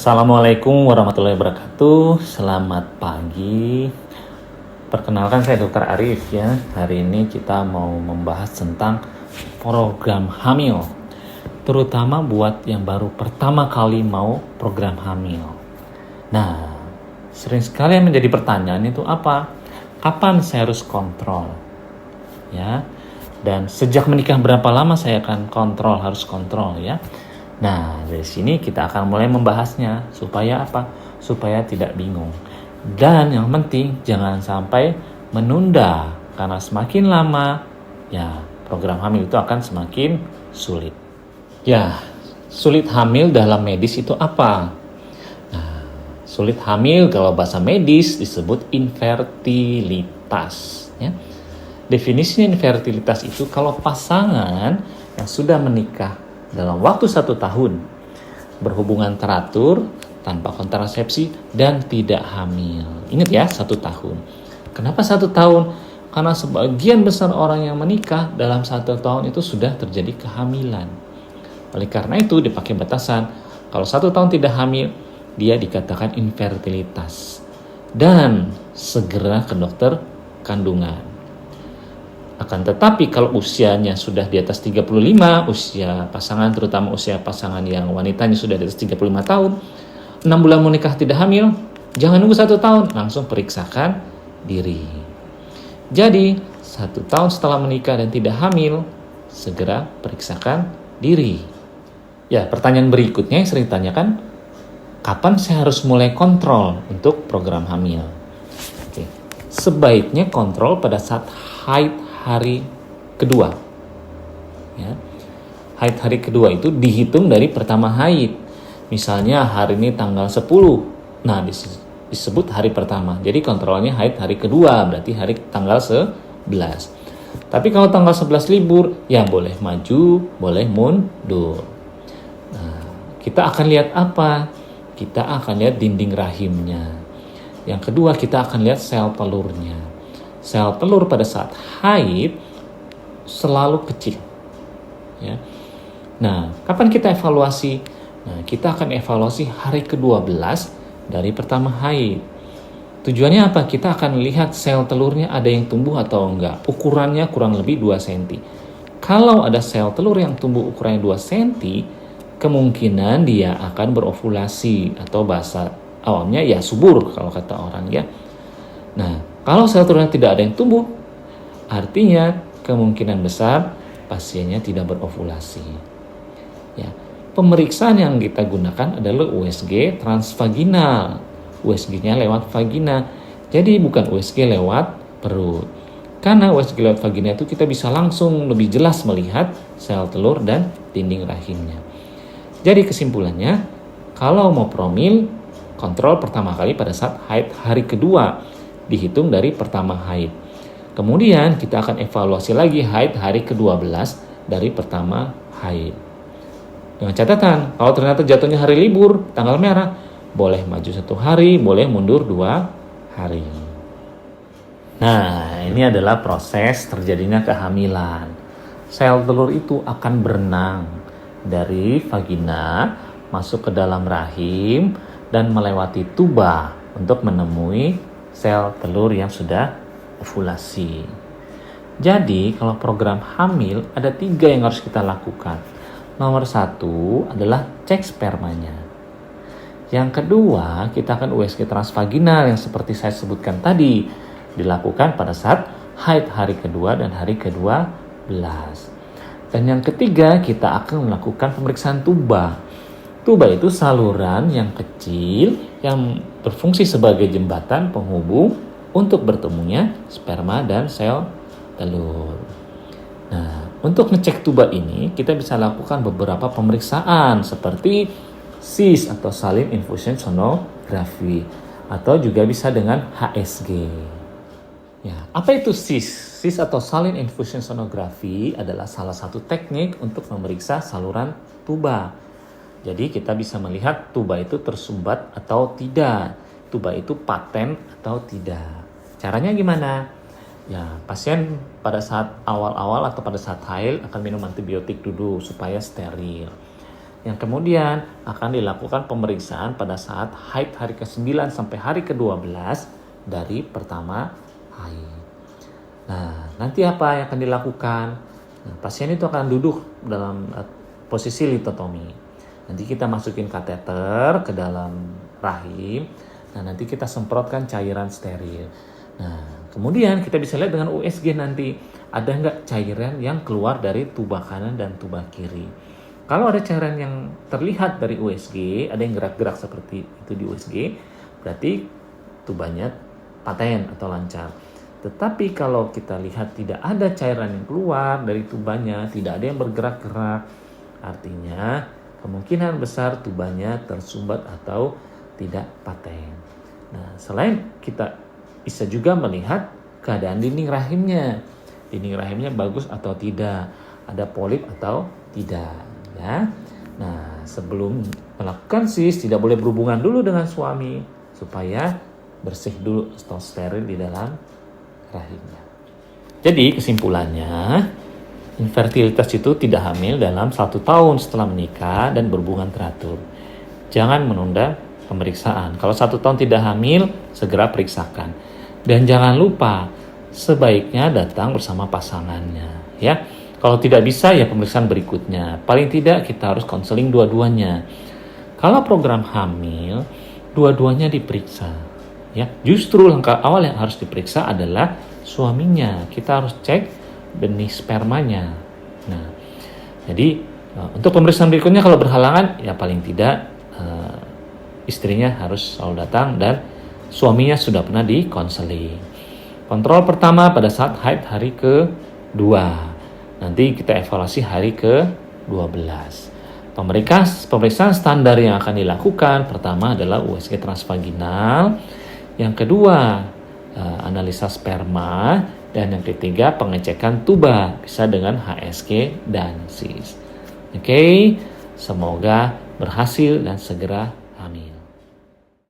Assalamualaikum warahmatullahi wabarakatuh. Selamat pagi. Perkenalkan saya Dr. Arif ya. Hari ini kita mau membahas tentang program hamil. Terutama buat yang baru pertama kali mau program hamil. Nah, sering sekali yang menjadi pertanyaan itu apa? Kapan saya harus kontrol? Ya. Dan sejak menikah berapa lama saya akan harus kontrol ya. Nah, dari sini kita akan mulai membahasnya. Supaya apa? Supaya tidak bingung. Dan yang penting, jangan sampai menunda. Karena semakin lama, ya program hamil itu akan semakin sulit. Ya, sulit hamil dalam medis itu apa? Nah, sulit hamil kalau bahasa medis disebut infertilitas. Ya. Definisi infertilitas itu kalau pasangan yang sudah menikah dalam waktu 1 tahun, berhubungan teratur, tanpa kontrasepsi, dan tidak hamil. Ingat ya, 1 tahun. Kenapa 1 tahun? Karena sebagian besar orang yang menikah dalam 1 tahun itu sudah terjadi kehamilan. Oleh karena itu dipakai batasan, kalau 1 tahun tidak hamil, dia dikatakan infertilitas. Dan segera ke dokter kandungan. Akan tetapi kalau usianya sudah di atas 35, usia pasangan, terutama usia pasangan yang wanitanya sudah di atas 35 tahun, 6 bulan menikah tidak hamil, jangan nunggu 1 tahun, langsung periksakan diri. Jadi, 1 tahun setelah menikah dan tidak hamil, segera periksakan diri. Ya, pertanyaan berikutnya yang sering ditanyakan, kapan saya harus mulai kontrol untuk program hamil? Oke. Sebaiknya kontrol pada saat haid hari kedua. Ya. Haid hari kedua itu dihitung dari pertama haid. Misalnya hari ini tanggal 10. Nah, disebut hari pertama. Jadi kontrolnya haid hari kedua, berarti hari tanggal 11. Tapi kalau tanggal 11 libur, ya boleh maju, boleh mundur. Nah, kita akan lihat apa? Kita akan lihat dinding rahimnya. Yang kedua, kita akan lihat sel telurnya. Sel telur pada saat haid selalu kecil. Ya. Nah, kapan kita evaluasi? Nah, kita akan evaluasi hari ke-12 dari pertama haid. Tujuannya apa? Kita akan lihat sel telurnya ada yang tumbuh atau enggak. Ukurannya kurang lebih 2 cm. Kalau ada sel telur yang tumbuh ukurannya 2 cm, kemungkinan dia akan berovulasi atau bahasa awamnya ya subur kalau kata orang ya. Nah, kalau sel telurnya tidak ada yang tumbuh, artinya kemungkinan besar pasiennya tidak berovulasi. Ya, pemeriksaan yang kita gunakan adalah USG transvaginal. USG-nya lewat vagina. Jadi bukan USG lewat perut. Karena USG lewat vagina itu kita bisa langsung lebih jelas melihat sel telur dan dinding rahimnya. Jadi kesimpulannya, kalau mau promil, kontrol pertama kali pada saat haid hari kedua. Dihitung dari pertama haid. Kemudian kita akan evaluasi lagi haid hari ke-12 dari pertama haid. Dengan catatan, kalau ternyata jatuhnya hari libur, tanggal merah, boleh maju 1 hari, boleh mundur 2 hari. Nah, ini adalah proses terjadinya kehamilan. Sel telur itu akan berenang dari vagina, masuk ke dalam rahim, dan melewati tuba untuk menemui sel telur yang sudah ovulasi. Jadi, kalau program hamil ada 3 yang harus kita lakukan. Nomor 1 adalah cek spermanya. Yang kedua, kita akan USG transvaginal yang seperti saya sebutkan tadi. Dilakukan pada saat haid hari kedua dan hari ke-12. Dan yang ketiga, kita akan melakukan pemeriksaan tuba. Tuba itu saluran yang kecil yang berfungsi sebagai jembatan penghubung untuk bertemunya sperma dan sel telur. Nah, untuk ngecek tuba ini kita bisa lakukan beberapa pemeriksaan seperti SIS atau Salin Infusion Sonography atau juga bisa dengan HSG. Ya, apa itu SIS? SIS atau Salin Infusion Sonography adalah salah satu teknik untuk memeriksa saluran tuba. Jadi kita bisa melihat tuba itu tersumbat atau tidak. Tuba itu paten atau tidak. Caranya gimana? Ya, pasien pada saat awal-awal atau pada saat haid akan minum antibiotik dulu supaya steril. yang kemudian akan dilakukan pemeriksaan pada saat haid hari ke-9 sampai hari ke-12 dari pertama haid. Nah, nanti apa yang akan dilakukan? Nah, pasien itu akan duduk dalam posisi litotomi. Nanti kita masukin kateter ke dalam rahim. Nah, nanti kita semprotkan cairan steril. Nah, kemudian kita bisa lihat dengan USG nanti ada nggak cairan yang keluar dari tuba kanan dan tuba kiri. Kalau ada cairan yang terlihat dari USG, ada yang gerak-gerak seperti itu di USG, berarti tubanya paten atau lancar. Tetapi kalau kita lihat tidak ada cairan yang keluar dari tubanya, tidak ada yang bergerak-gerak, artinya kemungkinan besar tubanya tersumbat atau tidak paten. Nah, selain kita bisa juga melihat keadaan dinding rahimnya. Dinding rahimnya bagus atau tidak, ada polip atau tidak. Ya. Nah, sebelum melakukan sis tidak boleh berhubungan dulu dengan suami supaya bersih dulu atau steril di dalam rahimnya. Jadi kesimpulannya, infertilitas itu tidak hamil dalam 1 tahun setelah menikah dan berhubungan teratur. Jangan menunda pemeriksaan. Kalau 1 tahun tidak hamil, segera periksakan. Dan jangan lupa, sebaiknya datang bersama pasangannya. Ya. Kalau tidak bisa, ya pemeriksaan berikutnya. Paling tidak kita harus konseling dua-duanya. Kalau program hamil, dua-duanya diperiksa. Ya, justru langkah awal yang harus diperiksa adalah suaminya. Kita harus cek benih spermanya. Nah, jadi untuk pemeriksaan berikutnya kalau berhalangan, ya paling tidak istrinya harus selalu datang dan suaminya sudah pernah dikonseling. Kontrol pertama pada saat haid hari ke-2. Nanti kita evaluasi hari ke-12. Pemeriksaan standar yang akan dilakukan pertama adalah USG transvaginal, yang kedua analisa sperma, dan yang ketiga pengecekan tuba bisa dengan HSG dan SIS. Oke, semoga berhasil dan segera